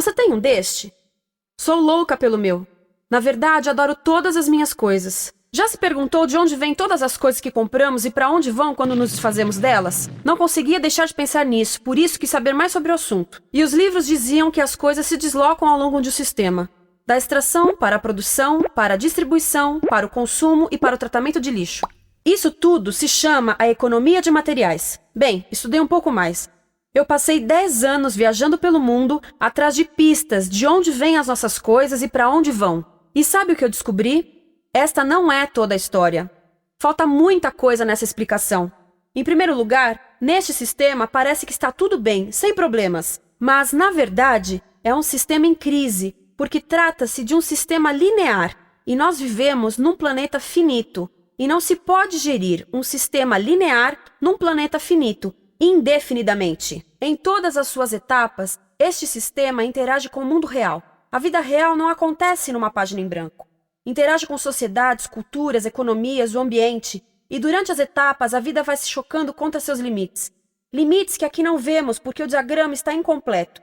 Você tem um deste? Sou louca pelo meu. Na verdade, adoro todas as minhas coisas. Já se perguntou de onde vêm todas as coisas que compramos e para onde vão quando nos desfazemos delas? Não conseguia deixar de pensar nisso, por isso quis saber mais sobre o assunto. E os livros diziam que as coisas se deslocam ao longo de um sistema. Da extração, para a produção, para a distribuição, para o consumo e para o tratamento de lixo. Isso tudo se chama a economia de materiais. Bem, estudei um pouco mais. Eu passei 10 anos viajando pelo mundo atrás de pistas de onde vêm as nossas coisas e para onde vão. E sabe o que eu descobri? Esta não é toda a história. Falta muita coisa nessa explicação. Em primeiro lugar, neste sistema parece que está tudo bem, sem problemas. Mas, na verdade, é um sistema em crise, porque trata-se de um sistema linear, e nós vivemos num planeta finito, e não se pode gerir um sistema linear num planeta finito, indefinidamente. Em todas as suas etapas, este sistema interage com o mundo real. A vida real não acontece numa página em branco. Interage com sociedades, culturas, economias, o ambiente, e durante as etapas a vida vai se chocando contra seus limites. Limites que aqui não vemos porque o diagrama está incompleto.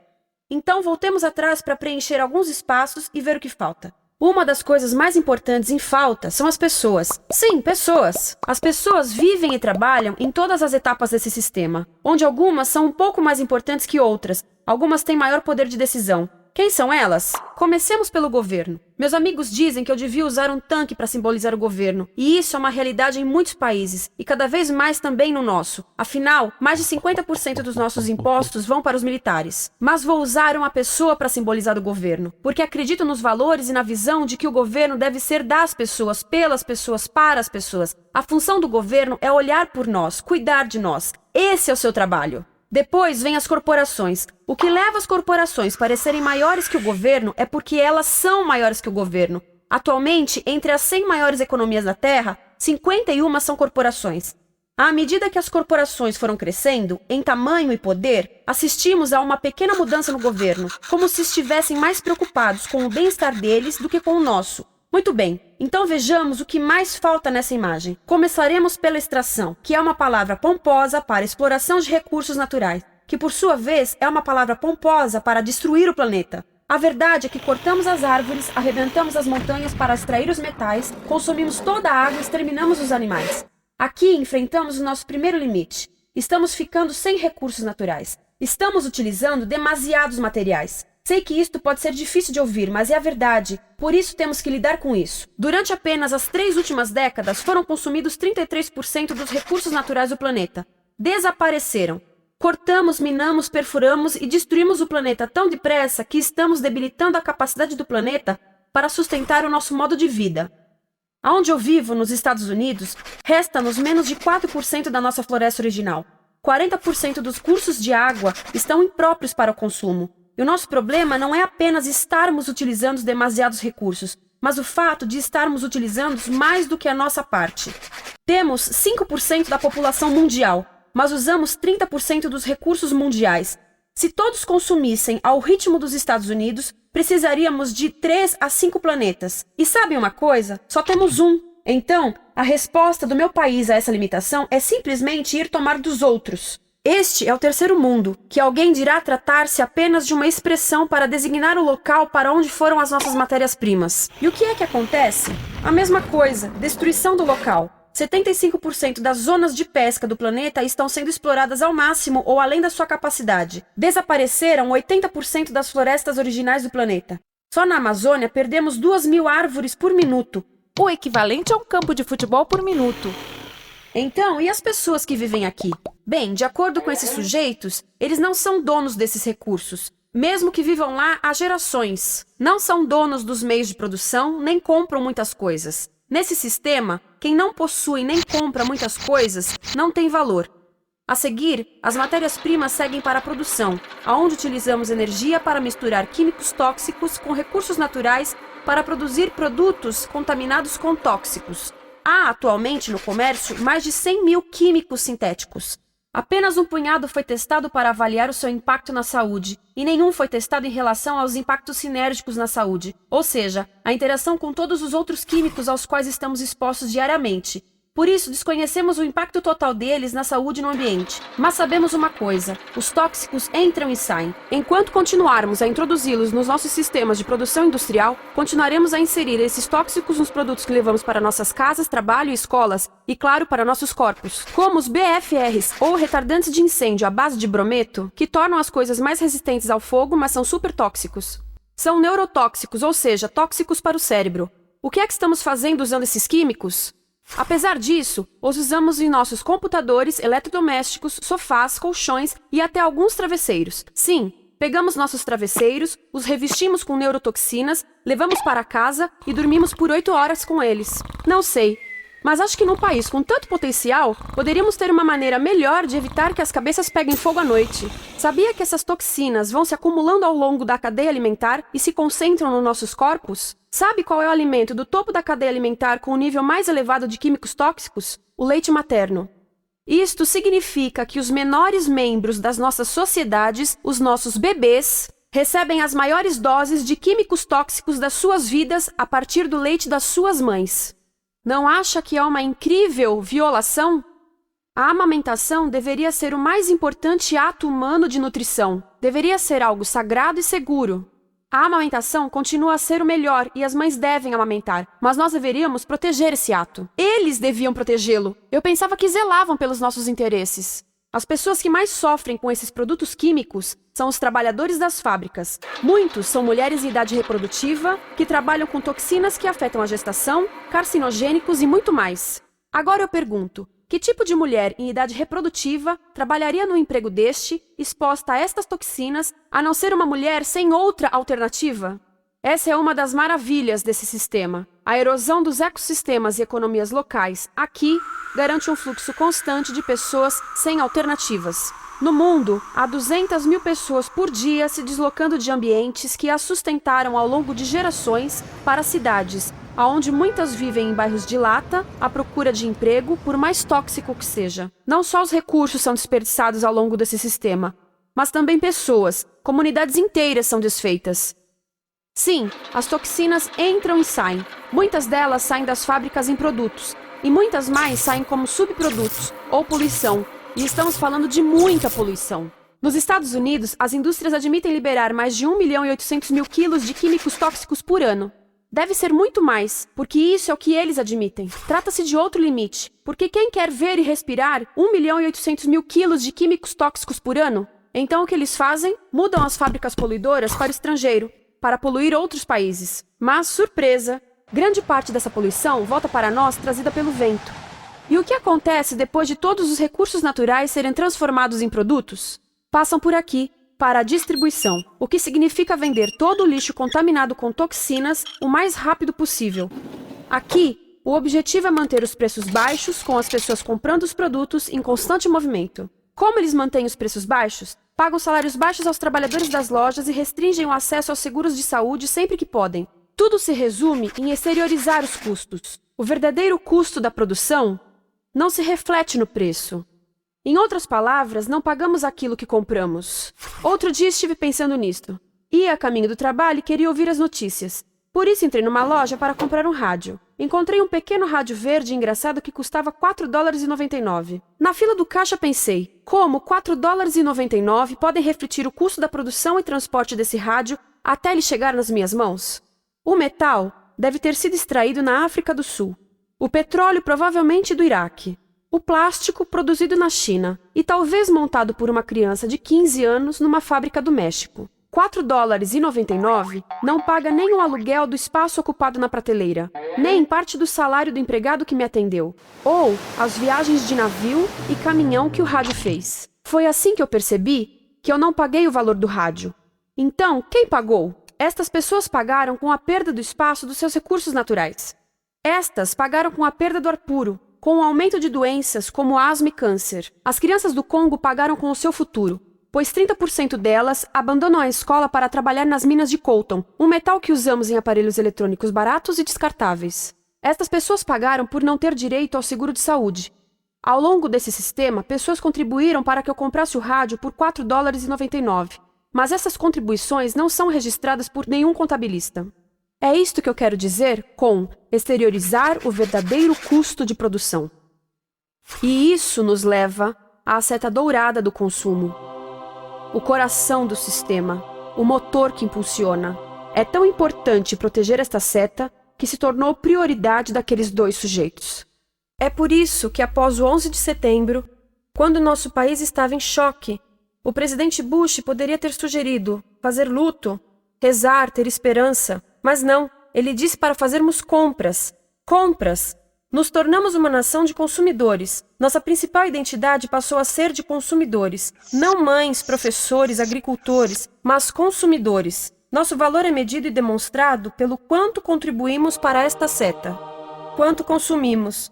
Então voltemos atrás para preencher alguns espaços e ver o que falta. Uma das coisas mais importantes em falta são as pessoas. Sim, pessoas. As pessoas vivem e trabalham em todas as etapas desse sistema, onde algumas são um pouco mais importantes que outras, algumas têm maior poder de decisão. Quem são elas? Comecemos pelo governo. Meus amigos dizem que eu devia usar um tanque para simbolizar o governo, e isso é uma realidade em muitos países, e cada vez mais também no nosso. Afinal, mais de 50% dos nossos impostos vão para os militares. Mas vou usar uma pessoa para simbolizar o governo, porque acredito nos valores e na visão de que o governo deve ser das pessoas, pelas pessoas, para as pessoas. A função do governo é olhar por nós, cuidar de nós. Esse é o seu trabalho. Depois vem as corporações. O que leva as corporações a parecerem maiores que o governo é porque elas são maiores que o governo. Atualmente, entre as 100 maiores economias da Terra, 51 são corporações. À medida que as corporações foram crescendo, em tamanho e poder, assistimos a uma pequena mudança no governo, como se estivessem mais preocupados com o bem-estar deles do que com o nosso. Muito bem, então vejamos o que mais falta nessa imagem. Começaremos pela extração, que é uma palavra pomposa para exploração de recursos naturais, que por sua vez é uma palavra pomposa para destruir o planeta. A verdade é que cortamos as árvores, arrebentamos as montanhas para extrair os metais, consumimos toda a água e exterminamos os animais. Aqui enfrentamos o nosso primeiro limite. Estamos ficando sem recursos naturais. Estamos utilizando demasiados materiais. Sei que isto pode ser difícil de ouvir, mas é a verdade. Por isso temos que lidar com isso. Durante apenas as 3 últimas décadas, foram consumidos 33% dos recursos naturais do planeta. Desapareceram. Cortamos, minamos, perfuramos e destruímos o planeta tão depressa que estamos debilitando a capacidade do planeta para sustentar o nosso modo de vida. Aonde eu vivo, nos Estados Unidos, resta-nos menos de 4% da nossa floresta original. 40% dos cursos de água estão impróprios para o consumo. E o nosso problema não é apenas estarmos utilizando demasiados recursos, mas o fato de estarmos utilizando mais do que a nossa parte. Temos 5% da população mundial, mas usamos 30% dos recursos mundiais. Se todos consumissem ao ritmo dos Estados Unidos, precisaríamos de 3 a 5 planetas. E sabem uma coisa? Só temos um. Então, a resposta do meu país a essa limitação é simplesmente ir tomar dos outros. Este é o terceiro mundo, que alguém dirá tratar-se apenas de uma expressão para designar o local para onde foram as nossas matérias-primas. E o que é que acontece? A mesma coisa, destruição do local. 75% das zonas de pesca do planeta estão sendo exploradas ao máximo ou além da sua capacidade. Desapareceram 80% das florestas originais do planeta. Só na Amazônia perdemos 2.000 árvores por minuto, o equivalente a um campo de futebol por minuto. Então, e as pessoas que vivem aqui? Bem, de acordo com esses sujeitos, eles não são donos desses recursos, mesmo que vivam lá há gerações. Não são donos dos meios de produção, nem compram muitas coisas. Nesse sistema, quem não possui nem compra muitas coisas não tem valor. A seguir, as matérias-primas seguem para a produção, onde utilizamos energia para misturar químicos tóxicos com recursos naturais para produzir produtos contaminados com tóxicos. Há atualmente no comércio mais de 100.000 químicos sintéticos. Apenas um punhado foi testado para avaliar o seu impacto na saúde, e nenhum foi testado em relação aos impactos sinérgicos na saúde, ou seja, a interação com todos os outros químicos aos quais estamos expostos diariamente. Por isso, desconhecemos o impacto total deles na saúde e no ambiente. Mas sabemos uma coisa: os tóxicos entram e saem. Enquanto continuarmos a introduzi-los nos nossos sistemas de produção industrial, continuaremos a inserir esses tóxicos nos produtos que levamos para nossas casas, trabalho e escolas, e claro, para nossos corpos. Como os BFRs, ou retardantes de incêndio à base de brometo, que tornam as coisas mais resistentes ao fogo, mas são super tóxicos. São neurotóxicos, ou seja, tóxicos para o cérebro. O que é que estamos fazendo usando esses químicos? Apesar disso, os usamos em nossos computadores, eletrodomésticos, sofás, colchões e até alguns travesseiros. Sim, pegamos nossos travesseiros, os revestimos com neurotoxinas, levamos para casa e dormimos por 8 horas com eles. Não sei, mas acho que num país com tanto potencial, poderíamos ter uma maneira melhor de evitar que as cabeças peguem fogo à noite. Sabia que essas toxinas vão se acumulando ao longo da cadeia alimentar e se concentram nos nossos corpos? Sabe qual é o alimento do topo da cadeia alimentar com o nível mais elevado de químicos tóxicos? O leite materno. Isto significa que os menores membros das nossas sociedades, os nossos bebês, recebem as maiores doses de químicos tóxicos das suas vidas a partir do leite das suas mães. Não acha que é uma incrível violação? A amamentação deveria ser o mais importante ato humano de nutrição. Deveria ser algo sagrado e seguro. A amamentação continua a ser o melhor e as mães devem amamentar, mas nós deveríamos proteger esse ato. Eles deviam protegê-lo. Eu pensava que zelavam pelos nossos interesses. As pessoas que mais sofrem com esses produtos químicos são os trabalhadores das fábricas. Muitos são mulheres em idade reprodutiva que trabalham com toxinas que afetam a gestação, carcinogênicos e muito mais. Agora eu pergunto: que tipo de mulher em idade reprodutiva trabalharia no emprego deste, exposta a estas toxinas, a não ser uma mulher sem outra alternativa? Essa é uma das maravilhas desse sistema. A erosão dos ecossistemas e economias locais aqui garante um fluxo constante de pessoas sem alternativas. No mundo, há 200 mil pessoas por dia se deslocando de ambientes que as sustentaram ao longo de gerações para cidades, onde muitas vivem em bairros de lata, à procura de emprego, por mais tóxico que seja. Não só os recursos são desperdiçados ao longo desse sistema, mas também pessoas, comunidades inteiras são desfeitas. Sim, as toxinas entram e saem. Muitas delas saem das fábricas em produtos, e muitas mais saem como subprodutos ou poluição. E estamos falando de muita poluição. Nos Estados Unidos, as indústrias admitem liberar mais de 1.800.000 quilos de químicos tóxicos por ano. Deve ser muito mais, porque isso é o que eles admitem. Trata-se de outro limite, porque quem quer ver e respirar 1.800.000 quilos de químicos tóxicos por ano? Então o que eles fazem? Mudam as fábricas poluidoras para o estrangeiro, para poluir outros países. Mas, surpresa, grande parte dessa poluição volta para nós trazida pelo vento. E o que acontece depois de todos os recursos naturais serem transformados em produtos? Passam por aqui, para a distribuição, o que significa vender todo o lixo contaminado com toxinas o mais rápido possível. Aqui, o objetivo é manter os preços baixos, com as pessoas comprando os produtos em constante movimento. Como eles mantêm os preços baixos? Pagam salários baixos aos trabalhadores das lojas e restringem o acesso aos seguros de saúde sempre que podem. Tudo se resume em exteriorizar os custos. O verdadeiro custo da produção não se reflete no preço. Em outras palavras, não pagamos aquilo que compramos. Outro dia estive pensando nisto. Ia a caminho do trabalho e queria ouvir as notícias. Por isso entrei numa loja para comprar um rádio. Encontrei um pequeno rádio verde engraçado que custava $4,99. Na fila do caixa pensei, como $4,99 podem refletir o custo da produção e transporte desse rádio até ele chegar nas minhas mãos? O metal deve ter sido extraído na África do Sul. O petróleo provavelmente do Iraque. O plástico produzido na China e talvez montado por uma criança de 15 anos numa fábrica do México. $4,99 não paga nem o aluguel do espaço ocupado na prateleira, nem parte do salário do empregado que me atendeu, ou as viagens de navio e caminhão que o rádio fez. Foi assim que eu percebi que eu não paguei o valor do rádio. Então, quem pagou? Estas pessoas pagaram com a perda do espaço dos seus recursos naturais. Estas pagaram com a perda do ar puro, com o aumento de doenças como asma e câncer. As crianças do Congo pagaram com o seu futuro, pois 30% delas abandonam a escola para trabalhar nas minas de coltan, um metal que usamos em aparelhos eletrônicos baratos e descartáveis. Estas pessoas pagaram por não ter direito ao seguro de saúde. Ao longo desse sistema, pessoas contribuíram para que eu comprasse o rádio por $4,99, mas essas contribuições não são registradas por nenhum contabilista. É isto que eu quero dizer com exteriorizar o verdadeiro custo de produção. E isso nos leva à seta dourada do consumo. O coração do sistema, o motor que impulsiona. É tão importante proteger esta seta que se tornou prioridade daqueles dois sujeitos. É por isso que após o 11 de setembro, quando nosso país estava em choque, o presidente Bush poderia ter sugerido fazer luto, rezar, ter esperança, mas não, ele disse para fazermos compras. Compras! Nos tornamos uma nação de consumidores. Nossa principal identidade passou a ser de consumidores. Não mães, professores, agricultores, mas consumidores. Nosso valor é medido e demonstrado pelo quanto contribuímos para esta seta. Quanto consumimos.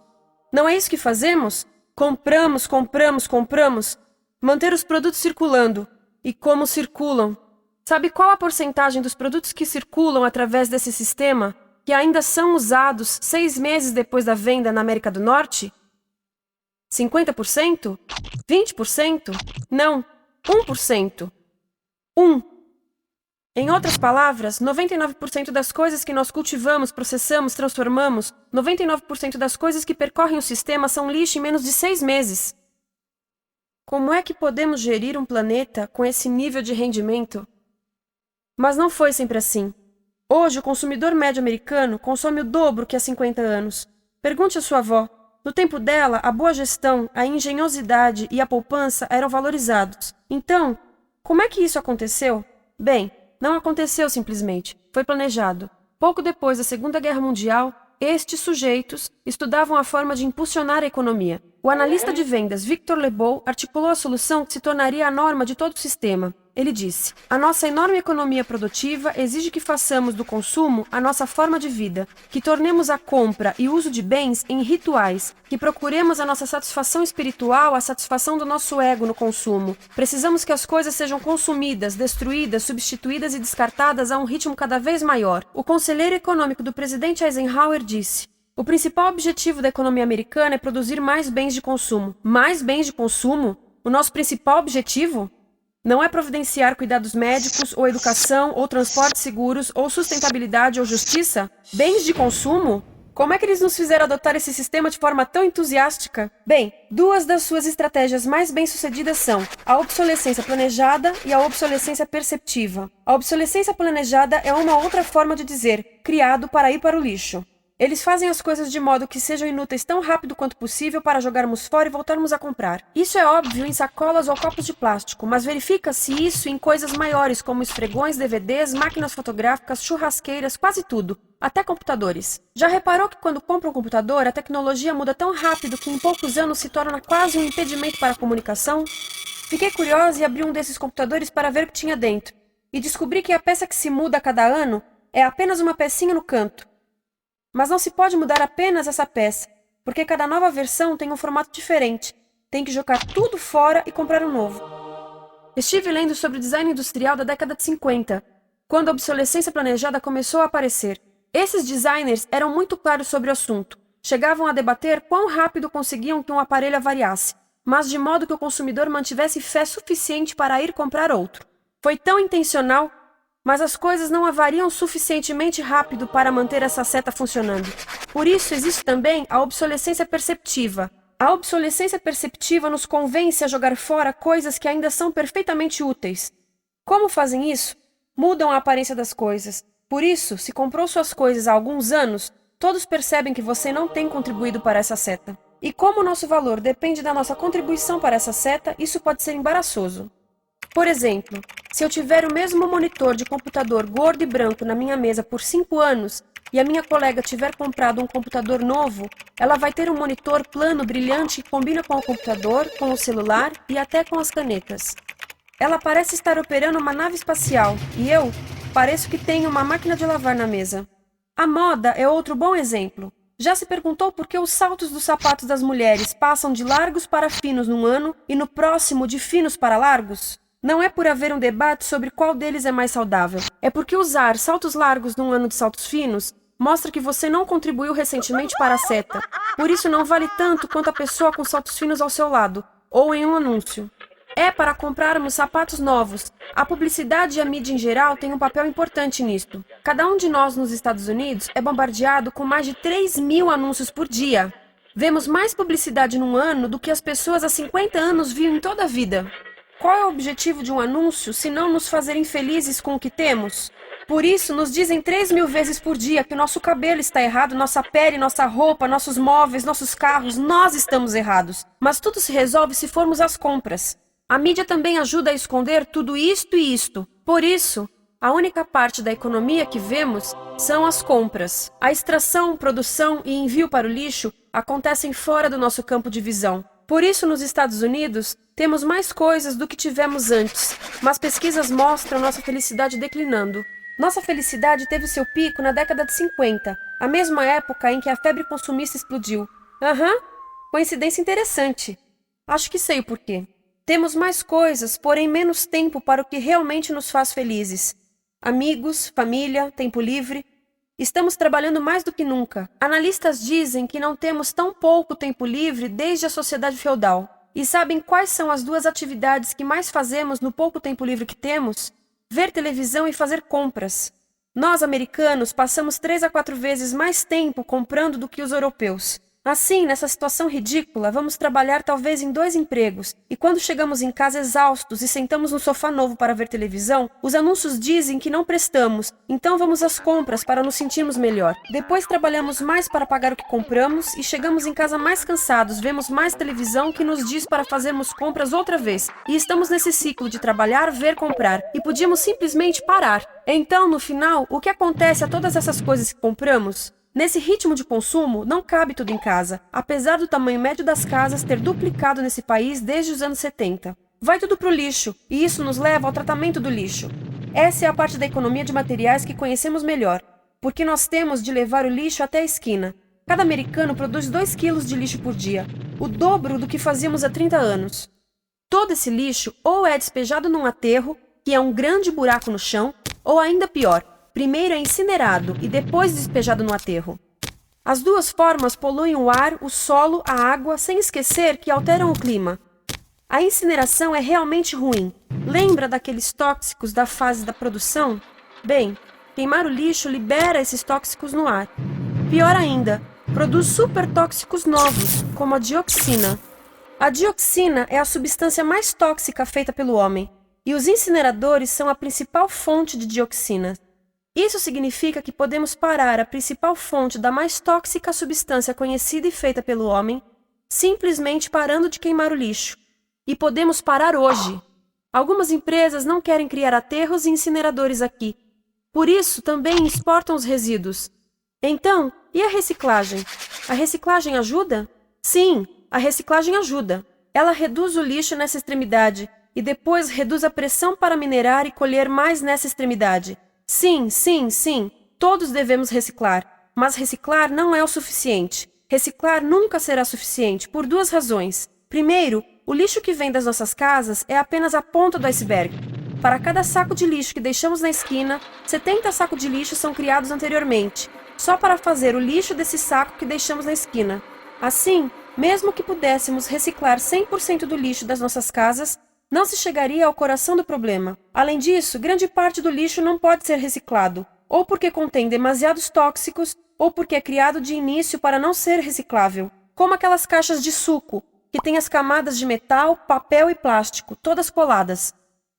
Não é isso que fazemos? Compramos, compramos, compramos. Manter os produtos circulando. E como circulam? Sabe qual a porcentagem dos produtos que circulam através desse sistema que ainda são usados 6 meses depois da venda na América do Norte? 50%? 20%? Não, 1%. 1. Em outras palavras, 99% das coisas que nós cultivamos, processamos, transformamos, 99% das coisas que percorrem o sistema são lixo em menos de 6 meses. Como é que podemos gerir um planeta com esse nível de rendimento? Mas não foi sempre assim. Hoje, o consumidor médio americano consome o dobro que há 50 anos. Pergunte à sua avó. No tempo dela, a boa gestão, a engenhosidade e a poupança eram valorizados. Então, como é que isso aconteceu? Bem, não aconteceu simplesmente. Foi planejado. Pouco depois da Segunda Guerra Mundial, estes sujeitos estudavam a forma de impulsionar a economia. O analista de vendas Victor Lebow articulou a solução que se tornaria a norma de todo o sistema. Ele disse: a nossa enorme economia produtiva exige que façamos do consumo a nossa forma de vida, que tornemos a compra e uso de bens em rituais, que procuremos a nossa satisfação espiritual, a satisfação do nosso ego no consumo. Precisamos que as coisas sejam consumidas, destruídas, substituídas e descartadas a um ritmo cada vez maior. O conselheiro econômico do presidente Eisenhower disse: o principal objetivo da economia americana é produzir mais bens de consumo. Mais bens de consumo? O nosso principal objetivo? Não é providenciar cuidados médicos, ou educação, ou transportes seguros, ou sustentabilidade, ou justiça? Bens de consumo? Como é que eles nos fizeram adotar esse sistema de forma tão entusiástica? Bem, 2 das suas estratégias mais bem-sucedidas são a obsolescência planejada e a obsolescência perceptiva. A obsolescência planejada é uma outra forma de dizer criado para ir para o lixo. Eles fazem as coisas de modo que sejam inúteis tão rápido quanto possível para jogarmos fora e voltarmos a comprar. Isso é óbvio em sacolas ou copos de plástico, mas verifica-se isso em coisas maiores como esfregões, DVDs, máquinas fotográficas, churrasqueiras, quase tudo, até computadores. Já reparou que quando compra um computador, a tecnologia muda tão rápido que em poucos anos se torna quase um impedimento para a comunicação? Fiquei curiosa e abri um desses computadores para ver o que tinha dentro, e descobri que a peça que se muda a cada ano é apenas uma pecinha no canto. Mas não se pode mudar apenas essa peça, porque cada nova versão tem um formato diferente. Tem que jogar tudo fora e comprar um novo. Estive lendo sobre o design industrial da década de 50, quando a obsolescência planejada começou a aparecer. Esses designers eram muito claros sobre o assunto. Chegavam a debater quão rápido conseguiam que um aparelho avariasse, mas de modo que o consumidor mantivesse fé suficiente para ir comprar outro. Foi tão intencional, mas as coisas não avariam suficientemente rápido para manter essa seta funcionando. Por isso existe também a obsolescência perceptiva. A obsolescência perceptiva nos convence a jogar fora coisas que ainda são perfeitamente úteis. Como fazem isso? Mudam a aparência das coisas. Por isso, se comprou suas coisas há alguns anos, todos percebem que você não tem contribuído para essa seta. E como o nosso valor depende da nossa contribuição para essa seta, isso pode ser embaraçoso. Por exemplo, se eu tiver o mesmo monitor de computador gordo e branco na minha mesa por 5 anos e a minha colega tiver comprado um computador novo, ela vai ter um monitor plano brilhante que combina com o computador, com o celular e até com as canetas. Ela parece estar operando uma nave espacial e eu pareço que tenho uma máquina de lavar na mesa. A moda é outro bom exemplo. Já se perguntou por que os saltos dos sapatos das mulheres passam de largos para finos num ano e no próximo de finos para largos? Não é por haver um debate sobre qual deles é mais saudável. É porque usar saltos largos num ano de saltos finos mostra que você não contribuiu recentemente para a seta. Por isso não vale tanto quanto a pessoa com saltos finos ao seu lado, ou em um anúncio. É para comprarmos sapatos novos. A publicidade e a mídia em geral têm um papel importante nisto. Cada um de nós nos Estados Unidos é bombardeado com mais de 3.000 anúncios por dia. Vemos mais publicidade num ano do que as pessoas há 50 anos viam em toda a vida. Qual é o objetivo de um anúncio se não nos fazer infelizes com o que temos? Por isso, nos dizem 3.000 vezes por dia que nosso cabelo está errado, nossa pele, nossa roupa, nossos móveis, nossos carros, nós estamos errados. Mas tudo se resolve se formos às compras. A mídia também ajuda a esconder tudo isto e isto. Por isso, a única parte da economia que vemos são as compras. A extração, produção e envio para o lixo acontecem fora do nosso campo de visão. Por isso, nos Estados Unidos, temos mais coisas do que tivemos antes, mas pesquisas mostram nossa felicidade declinando. Nossa felicidade teve seu pico na década de 50, a mesma época em que a febre consumista explodiu. Coincidência interessante. Acho que sei o porquê. Temos mais coisas, porém menos tempo para o que realmente nos faz felizes. Amigos, família, tempo livre. Estamos trabalhando mais do que nunca. Analistas dizem que não temos tão pouco tempo livre desde a sociedade feudal. E sabem quais são as duas atividades que mais fazemos no pouco tempo livre que temos? Ver televisão e fazer compras. Nós, americanos, passamos 3 a 4 vezes mais tempo comprando do que os europeus. Assim, nessa situação ridícula, vamos trabalhar talvez em 2 empregos, e quando chegamos em casa exaustos e sentamos no sofá novo para ver televisão, os anúncios dizem que não prestamos, então vamos às compras para nos sentirmos melhor. Depois trabalhamos mais para pagar o que compramos e chegamos em casa mais cansados, vemos mais televisão que nos diz para fazermos compras outra vez. E estamos nesse ciclo de trabalhar, ver, comprar, e podíamos simplesmente parar. Então, no final, o que acontece a todas essas coisas que compramos? Nesse ritmo de consumo, não cabe tudo em casa, apesar do tamanho médio das casas ter duplicado nesse país desde os anos 70. Vai tudo para o lixo, e isso nos leva ao tratamento do lixo. Essa é a parte da economia de materiais que conhecemos melhor, porque nós temos de levar o lixo até a esquina. Cada americano produz 2 quilos de lixo por dia, o dobro do que fazíamos há 30 anos. Todo esse lixo ou é despejado num aterro, que é um grande buraco no chão, ou ainda pior, primeiro é incinerado e depois despejado no aterro. As duas formas poluem o ar, o solo, a água, sem esquecer que alteram o clima. A incineração é realmente ruim. Lembra daqueles tóxicos da fase da produção? Bem, queimar o lixo libera esses tóxicos no ar. Pior ainda, produz supertóxicos novos, como a dioxina. A dioxina é a substância mais tóxica feita pelo homem, e os incineradores são a principal fonte de dioxina. Isso significa que podemos parar a principal fonte da mais tóxica substância conhecida e feita pelo homem, simplesmente parando de queimar o lixo. E podemos parar hoje. Algumas empresas não querem criar aterros e incineradores aqui. Por isso, também exportam os resíduos. Então, e a reciclagem? A reciclagem ajuda? Sim, a reciclagem ajuda. Ela reduz o lixo nessa extremidade e depois reduz a pressão para minerar e colher mais nessa extremidade. Sim, todos devemos reciclar, mas reciclar não é o suficiente. Reciclar nunca será suficiente, por 2 razões. Primeiro, o lixo que vem das nossas casas é apenas a ponta do iceberg. Para cada saco de lixo que deixamos na esquina, 70 sacos de lixo são criados anteriormente, só para fazer o lixo desse saco que deixamos na esquina. Assim, mesmo que pudéssemos reciclar 100% do lixo das nossas casas, não se chegaria ao coração do problema. Além disso, grande parte do lixo não pode ser reciclado, ou porque contém demasiados tóxicos, ou porque é criado de início para não ser reciclável, como aquelas caixas de suco, que têm as camadas de metal, papel e plástico, todas coladas.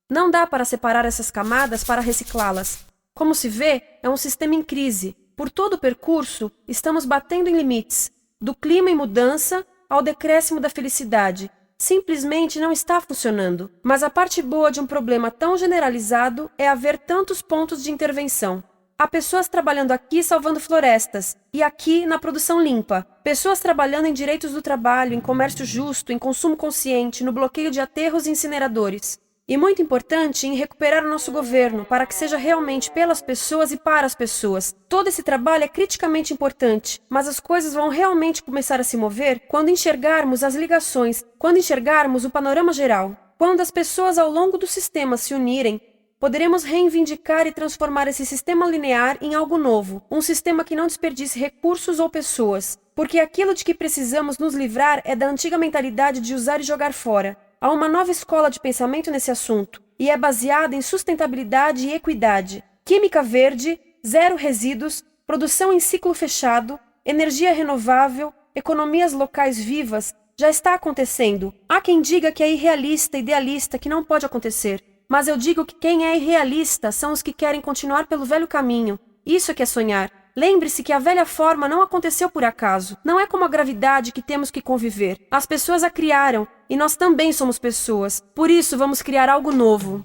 Não dá para separar essas camadas para reciclá-las. Como se vê, é um sistema em crise. Por todo o percurso, estamos batendo em limites, do clima em mudança ao decréscimo da felicidade. Simplesmente não está funcionando. Mas a parte boa de um problema tão generalizado é haver tantos pontos de intervenção. Há pessoas trabalhando aqui salvando florestas, e aqui na produção limpa. Pessoas trabalhando em direitos do trabalho, em comércio justo, em consumo consciente, no bloqueio de aterros e incineradores. E muito importante, em recuperar o nosso governo, para que seja realmente pelas pessoas e para as pessoas. Todo esse trabalho é criticamente importante, mas as coisas vão realmente começar a se mover quando enxergarmos as ligações, quando enxergarmos o panorama geral. Quando as pessoas ao longo do sistema se unirem, poderemos reivindicar e transformar esse sistema linear em algo novo, um sistema que não desperdice recursos ou pessoas, porque aquilo de que precisamos nos livrar é da antiga mentalidade de usar e jogar fora. Há uma nova escola de pensamento nesse assunto, e é baseada em sustentabilidade e equidade, química verde, 0 resíduos, produção em ciclo fechado, energia renovável, economias locais vivas, já está acontecendo. Há quem diga que é irrealista, idealista, que não pode acontecer. Mas eu digo que quem é irrealista são os que querem continuar pelo velho caminho. Isso é que é sonhar. Lembre-se que a velha forma não aconteceu por acaso. Não é como a gravidade que temos que conviver. As pessoas a criaram, e nós também somos pessoas. Por isso vamos criar algo novo.